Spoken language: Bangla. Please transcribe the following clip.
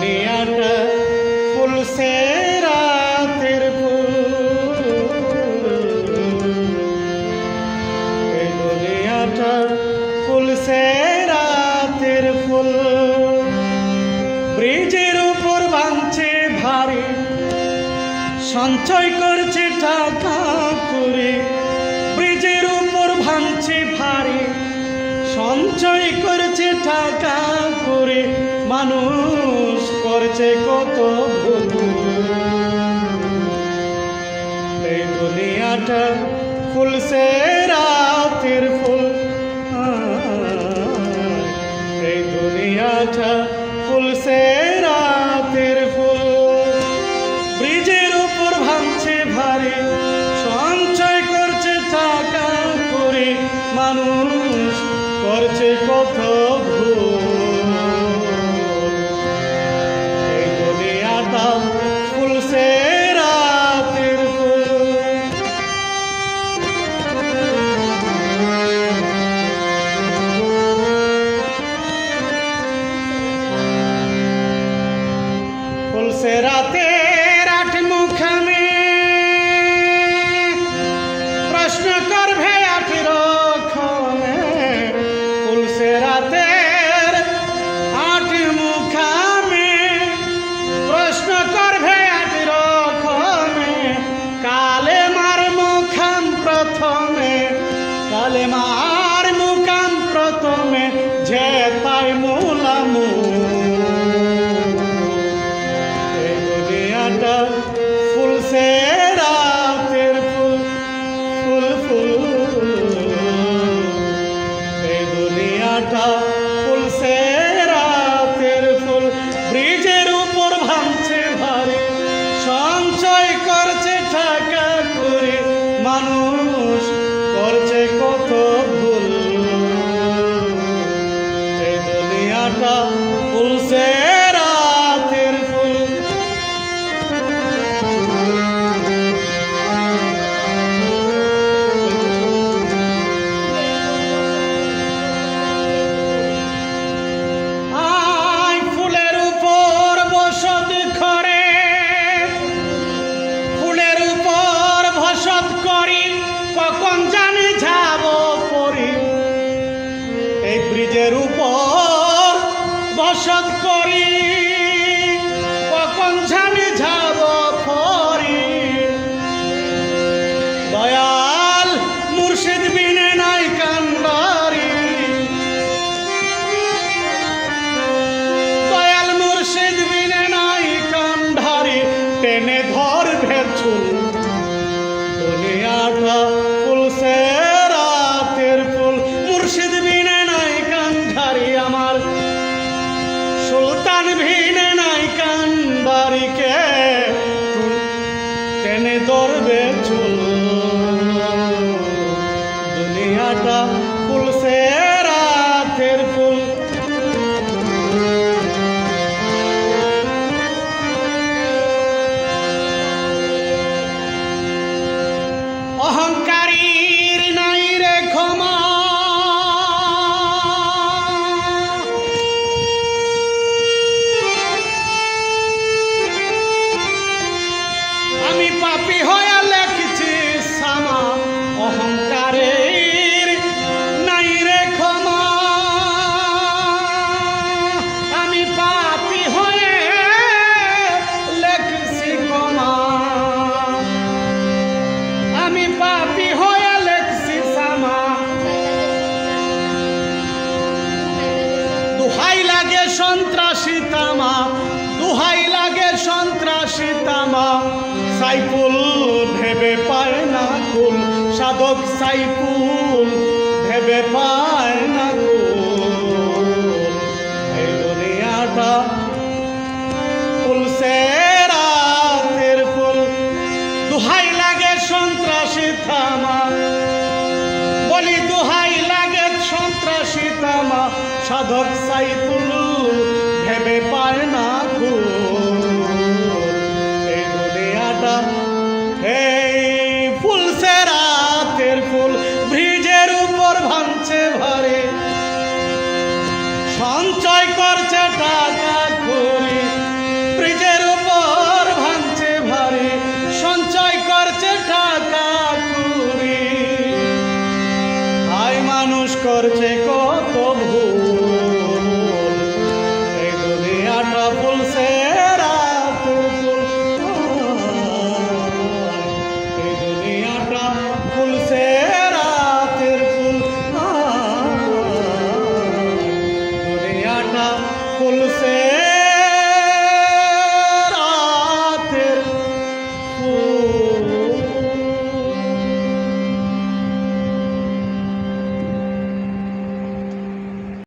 দুনিয়াটা ফুলছে রাতের ফুল, এই দুনিয়াটা ফুলছে রাতের ফুল। ব্রিজের উপর ভাঙছে ভারী, সঞ্চয় করছে টাকা করে। ব্রিজের উপর ভাঙছে ভারী, সঞ্চয় করছে টাকা করে। মানুষ করছে কত ভুল, এই দুনিয়াটা ফুলছে রাতের ফুল, এই দুনিয়াটা ফুলছে রাতের ফুল। ব্রিজের উপর ভাঙছে ভারী, সঞ্চয় করছে টাকা করে। মানুষ করছে কত ভুল, এই দুনিয়াটা ফুলছে রাতের ফুল। ফুলছে রাতের আট মুখামে, প্রশ্ন করবে আট রকমে। ফুলছে রাতের আট মুখামে, প্রশ্ন করবে আট রকমে। কালে মার মুখাম প্রথমে, কালে মার মুখাম প্রথমে। যে তাই মূলামু, এই দুনিয়াটা ফুলছে রাতের ফুল, ফুল ফুল। এই দুনিয়াটা ফুলছে রাতের ফুল। ব্রিজের উপর ভাঙছে ভারী, সঞ্চয় করছে টাকা করে। মানুষ করছে কত ভুল, এই দুনিয়াটা ফুলছে রাতের ফুল। আয় ফুলের উপর বসত করে, ফুলের উপর বসত করি। কখন জানি যাব পরি, এই ব্রিজের উপর বসত করি। কখন জানি যাব পরি। দয়াল মুর্শিদ বিনে নাই কান্ডারি, দয়াল মুর্শিদ বিনে নাই কান্ডারি। টেনে ধরবে চুল, দুনিয়াটা ফুলছে রাতের ফুল। মুর্শিদ বিনে নাই কান্ডারি আমার, সুলতান ভিনে নাই কান্ডারিকে। টেনে ধরবে চুল, দুনিয়াটা ফুলছে রাতের ফুল। অহংকারীর নাই রে ক্ষমা, আমি পাপী হয়ে লেখছি সামা। অহংকারের নাই রে ক্ষমা, আমি পাপী হয়ে লেখছি ক্ষমা। আমি পাপী হয়ে লেখছি সামা। দুহাই লাগে সন্ত্রাসী তামা, দুহাই লাগে সন্ত্রাসী তামা। সাইফুল ভেবে পায় না কুল, সাধক সাইফুল ভেবে পায় না কুল। এই দুনিয়াটা ফুলছে রাতের ফুল। দুহাই লাগে সন্ত্রাসী তামা, বলি দুহাই লাগে সন্ত্রাসী তামা। সাধক সাইফুল ভেবে পায় না কুল, এই দুনিয়াটা এই ফুলছে রাতের ফুল। ব্রিজের উপর ভাঙছে ভারী, সঞ্চয় করছে টাকা করে। ব্রিজের উপর ভাঙছে ভারী, সঞ্চয় করছে টাকা কুড়ি, হাই মানুষ করছে কত ভুল, এই দুনিয়াটা ফুলছে রাতের ফুল, এই দুনিয়াটা ফুলছে রাতের ফুল, দুনিয়াটা ফুলছে